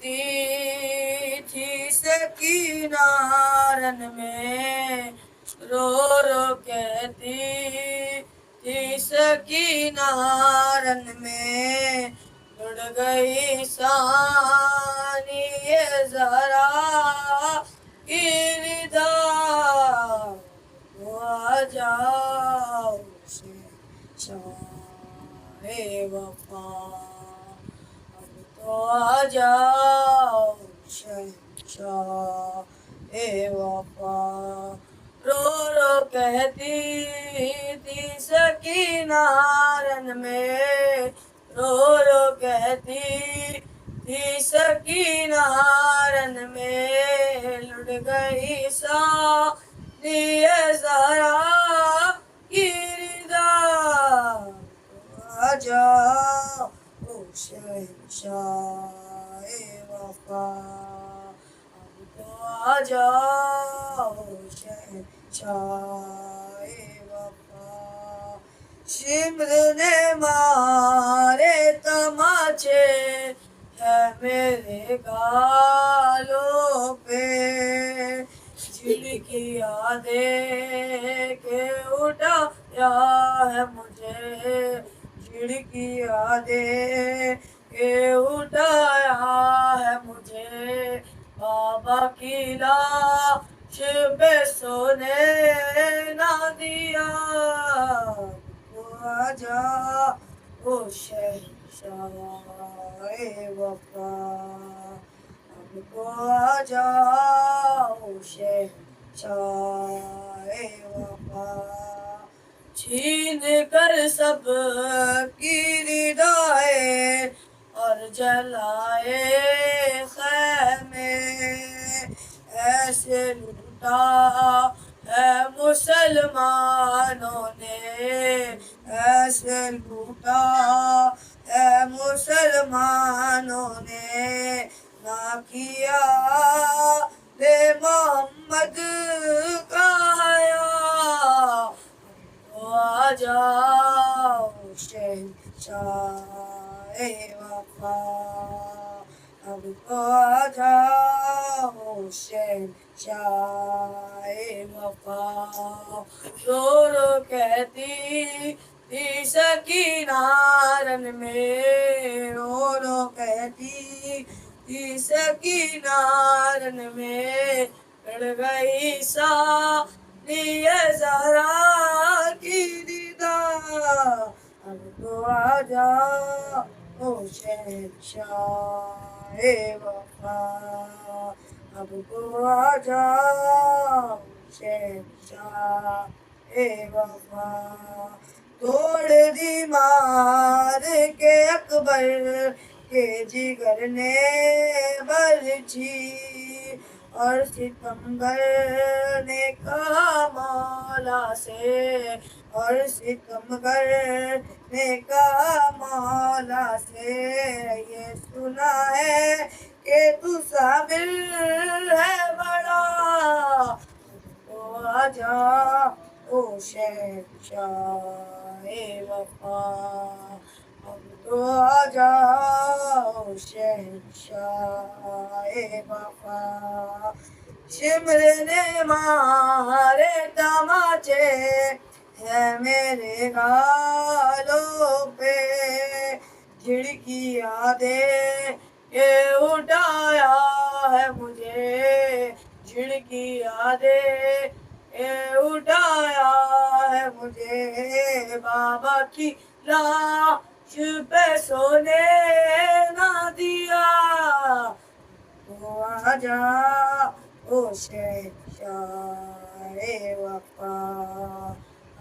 थी सकीना रन में, रो रो कहती थी सकीना रन में, उड़ गई सानी ये जरा की रिदा, आ जाओ शाहे वफा, अब तो आ जाओ शाहे वफा। रो रो कहती थी सकीना रन में, रो रो कहती थी सकीना रन में, लुट गई सानी ये ज़रा की रिदा, आ जाओ शहंशाहे वफा, अब तो आ जाओ शहंशाहे वफा। शिमर ने मारे तमाचे है मेरे गालों पे, झिड़की यादें के उठाया है मुझे, झिड़की यादें के उठाया है मुझे, बाबा की लाश पे सोने ना दिया, आ जा ओ शहंशाहे वफा, अब तो आ जाओ शहंशाहे वफा। छीन कर सब की रिदाएं और जलाए खैमे, ऐसे लूटा है मुसलमानों ने, ऐसे लूटा है मुसलमानों ने, ना किया ले मोहम्मद का हया, तो आ जाओ शहंशाहे वफा, अब तो आ जाओ शहंशाहे वफा। रो रो कहती थी सकीना रन में, रो रो कहती थी सकीना रन में, लड़ गई सानी ये ज़रा की रिदा, अब तो आ जाओ शहंशाहे वफा, अब तो आ जाओ शहंशाहे वफा। तोड़ दी मार के अकबर के जिगर ने बरछी, और सितमगर ने कहा मौला से, और सितमगर ने कहा मौला से, ये सुना है कि तू साबिर है बड़ा, तो आ जा ओ शहंशाहे वफा, अब तो आ जाओ शहंशाहे वफा। शिमर ने मारे तमाचे है मेरे गालों पे, झिड़की यादें ये उठाया है मुझे, झिड़की यादें ये उठाया है मुझे, बाबा की लाश पे सोने ना दिया, तो आ जा ओ शहंशाहे वफा,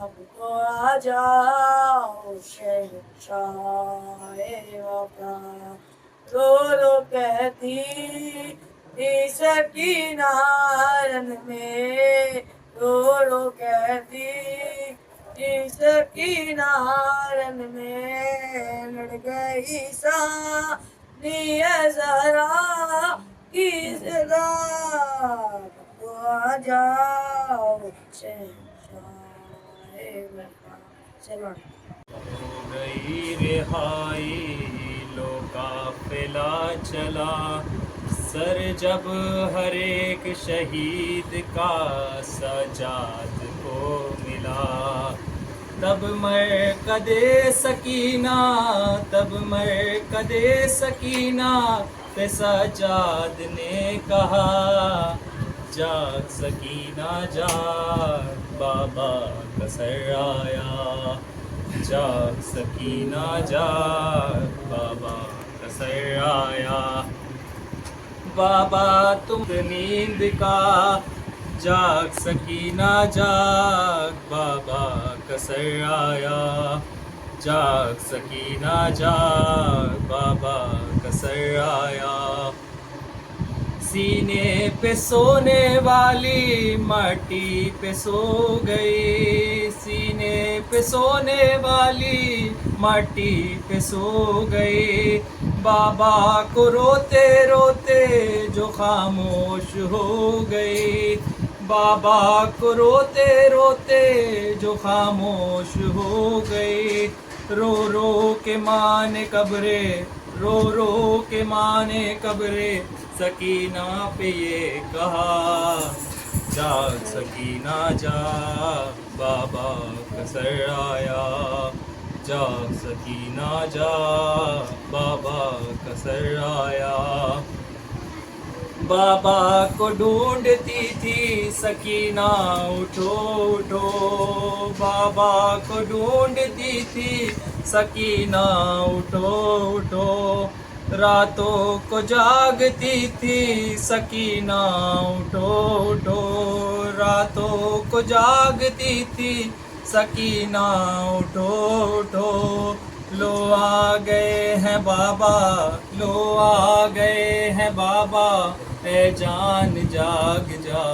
अब तो आ जाओ शहंशाहे वफा। रो रो कहती थी सकीना रन में, रो रो कहती थी सकीना रन में, लड़ गई सानी ये ज़रा की सदा, तो आ जाओ शहंशाहे वफा। चलो हो गई रिहाई लो काफिला चला, सर जब हर एक शहीद का सजाद को मिला, तब मरकदे सकीना, तब मरकदे सकीना पे सजाद ने कहा, जाग सकीना जाग, बाबा का सर आया। जाग सकीना जाग, बाबा का सर आया। बाबा तुम नींद का, जाग सकीना जाग, बाबा का सर आया। जाग सकीना जाग, बाबा का सर आया। सीने पे सोने वाली माटी पे सो गई, सीने पे सोने वाली माटी पे सो गई। बाबा को रोते रोते जो खामोश हो गई, बाबा को रोते रोते जो खामोश हो गई। रो रो के माने कब्रे, रो रो के माने कब्रे, सकीना पे ये कहा, जाग सकीना जाग, बाबा का सर आया। जाग सकीना जाग, बाबा का सर आया। बाबा को ढूंढती थी सकीना, उठो उठो, बाबा को ढूंढती थी सकीना, उठो उठो। रातों को जागती थी सकीना, उठो उठो, रातों को जागती थी सकीना, उठो उठो। लो आ गए हैं बाबा, लो आ गए हैं बाबा, ए जान जाग जा,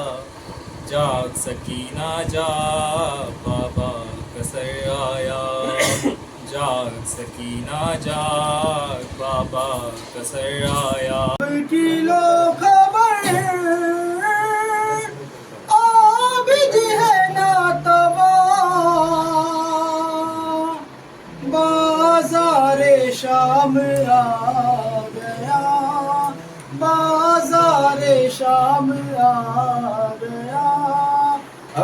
जाग सकीना जाग, बाबा का सर आया। जाग सकीना जाग, बाबा का सर आया। की लो खबर, आबिद है ना तवा, बाज़ारे शाम आ गया, बाज़ारे शाम आ गया।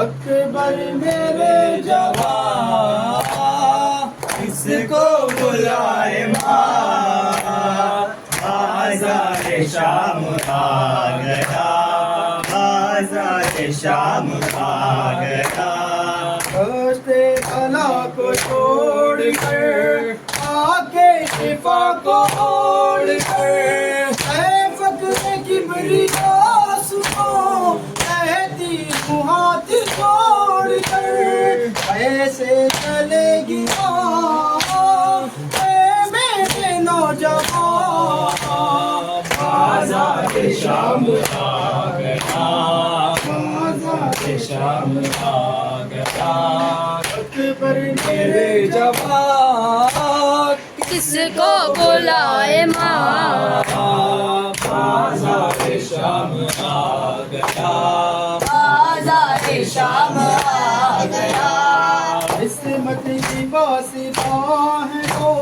अकबर मेरे जवान, किसको बुलाए माँ, बाज़ारे शाम आ गया, बाज़ारे शाम आ गया। रास्ते भला को छोड़ कर, आके शिफा को ओढ़ कर, फक्र की बड़ी आंसुओं कहती हूँ हाथ जोड़ कर, ऐसे चलेगी मेरे नौजवान। बाज़ारे शाम आ गया, बाज़ारे शाम आ गया। अकबर मेरे जवान, किसको बुलाए माँ, बाज़ारे शाम आ गया, बाज़ारे शाम आ गया। किस्मत की बासिबाह हो,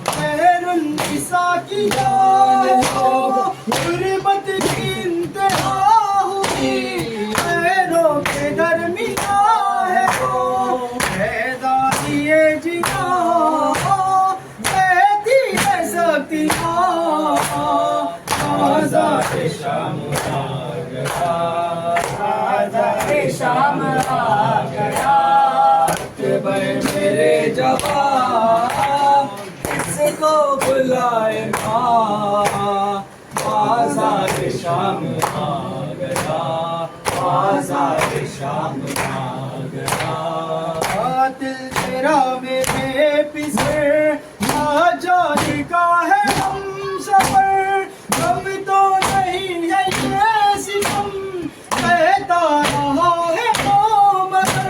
खैरुन्निसा की जान हो, गुर्बत की इंतहा हुई, खैरों के दरमियान है वो, हैदारिये जिया कहती है सकीना। बाज़ारे शाम आ गया, बाज़ारे शाम आ गया। अकबर मेरे जवान, किसको बुलाए माँ, बाज़ारे शाम आ गया, बाज़ारे शाम आ गया। दिल तेरा मेरे पीछे ना जाने का है हम सफर, हम तो नहीं है ये सितम, कहता रहा है वो मगर,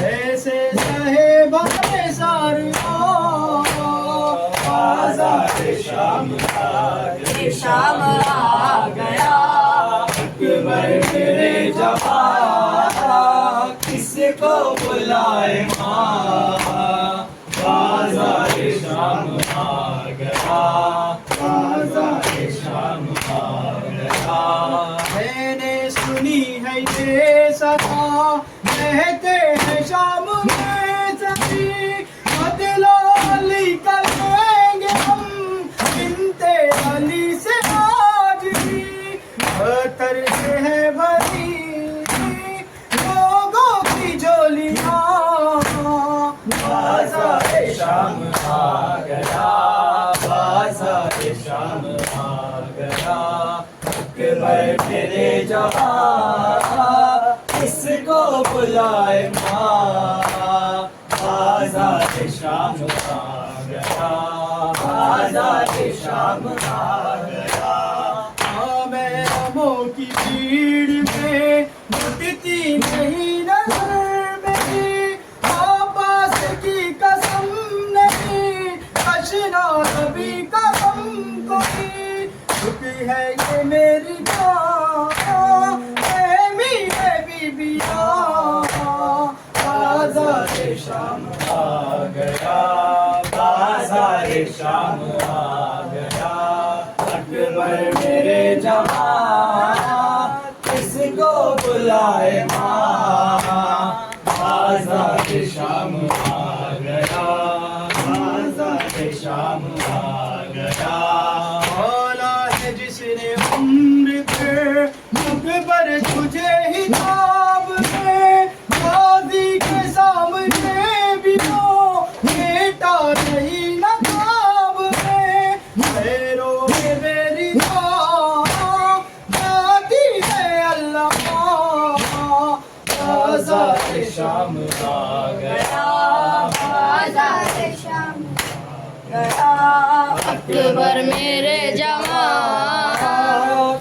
ऐसे सहे बातें सारियां। बाज़ारे शाम आ गया, शाम आ गया। अकबर मेरे जवान, किसको बुलाए माँ, बाज़ारे शाम आ गया, बाज़ारे शाम आ गया। गया। मैंने सुनी है ये सदा कहते हैं शाम में सभी बदला अली करेंगे हम बिनते अली से आज भी बहत्तर से है भरी लोगों की झोलियां बाज़ार शाम आ गया, बाज़ार शाम आ गया। अकबर मेरे जवां किसको बुलाए माँ, बाज़ार शाम आ गया, बाज़ार शाम आ गया। मैं अमों की भीड़ में घुटती नहीं नजर मेरी आपास की कसम नहीं अशना नबी कसम कोई झुकी है ये मेरी जान मेरे बीबिया बाज़ार शाम आ गया, बाज़ार शाम आ गया। अकबर मेरे जवां किसको बुलाए माँ, बाज़ार शाम आ गया, बाज़ार शाम आ गया। मौला है जिसने उम्र पे मुख पर तुझे हिसाब में गाजी के सामने भी वो बेटा नहीं नकाब में पैरों में मेरी माँ जाती है अल्लाह बाज़ार शाम आ गया, बाज़ार शाम गया। अकबर मेरे जवां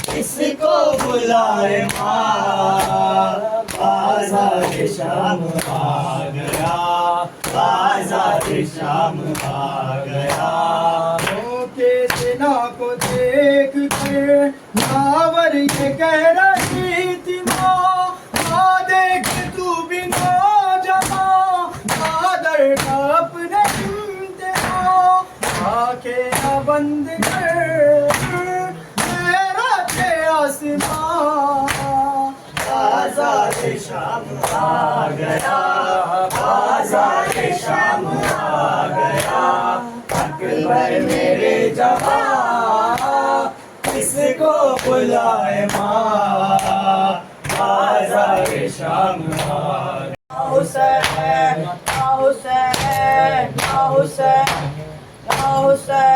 किसको बुलाए माँ, बाज़ार शाम आ गया, बाज़ार शाम आ गया। के सेना को देख कर नावर ये कह रही थी माँ देख तू भी ना जमा आदर का अपने इम्तिहान आंखें न बंद कर मेरा के आसमां बाज़ार शाम आ गया, बाज़ार शाम आ गया। अकबर मेरे जवां किसको बुलाए माँ, बाज़ार शाम आ गया। हुसैन हुसैन हुसैन हुसैन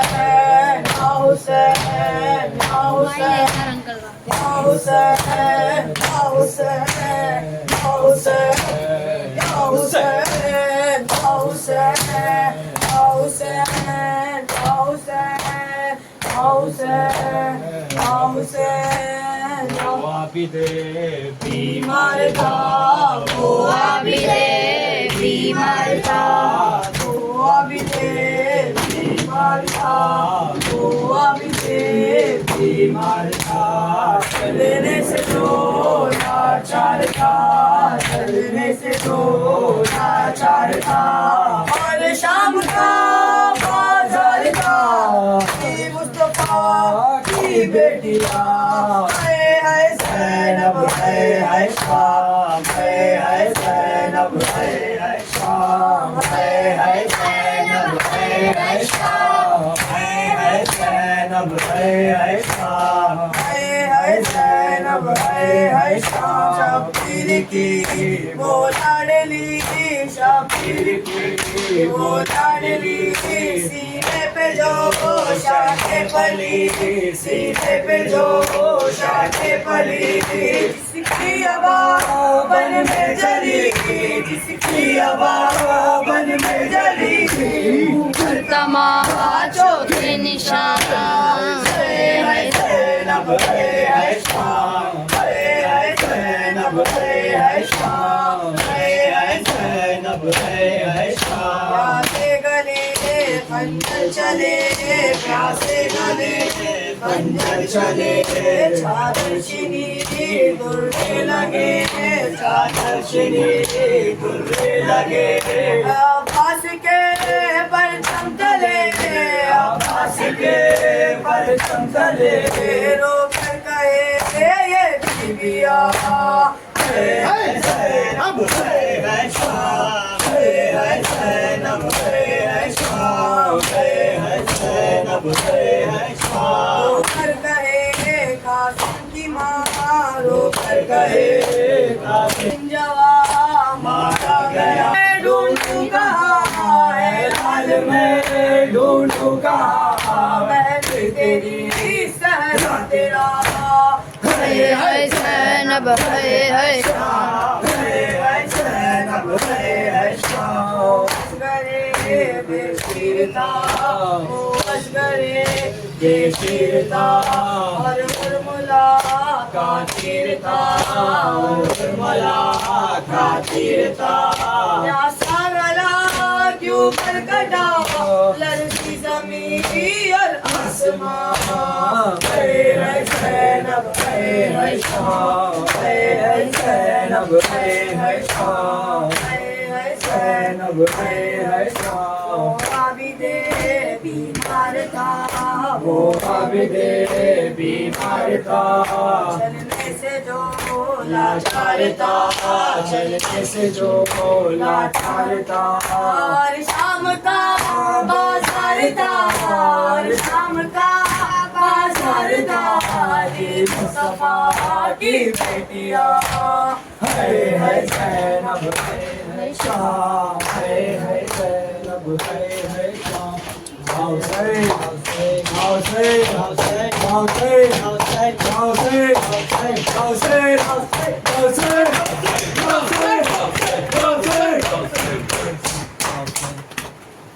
हुसैन हुसैन हुसैन हुसैन हुसैन हुसैन हुसैन हुसैन हुसैन हुसैन बीमार था वो आबिदे बीमार था वो आबिदे बीमार था वो आबिदे बीमार था चलने से तो लाचार था चलने से तो लाचार था और शाम का बाजार का मुस्तफा की बेटिया है सैनब है शाम है सैनब है शाम है सैनब है शाम है सैनब है शाम है सैनब है शाम शबीर की वो लाडली शबीर की वो लाडली सीने पे जो शाखे पली सीने पे जो शाखे पली जिसकी आवाज़ में जली जिसकी आवाज़ में जली तमाचों के निशान है सैनब है शाम है सैनब है शाम है सैनब है शाम प्यासे गले खंजर चले प्यासे गले खंजर चले चादर चीनी गुर्रे लगे चादर चीनी गुर्रे लगे अब्बास के परचम तले अब्बास के परचम तले रो कर कहे किया ज़ैनब है शाम है ज़ैनब है शाम है ज़ैनब है शाम कर कहे कासिम की माँ रो कर कहे कासिम जवाब मारा गया मैं ढूंढूं कहाँ है लाल मैं ढूंढूं कहाँ मैं तेरी सहरा तेरा है ज़ैनब है शाम है ज़ैनब है शाम असगरे बेशीरता ओ असगरे ये शिरता और मुरमुला का तीरता मला का तीरता प्यासा गला क्यों कर कटा लड़की जमीन और आसमां है ज़ैनब है शाम है ज़ैनब है शाम ज़ैनब है शाम आबिदे बीमार था वो आबिदे बीमार था चलने से जो लाचार था चलने से जो लाचार था और शाम का बाजार था और शाम का बाजार था ये मुस्तफा की बेटिया है ज़ैनब है शाम है ज़ैनब है शाम Hussein, Hussein, Hussein, Hussein, Hussein, Hussein, Hussein, Hussein, Hussein,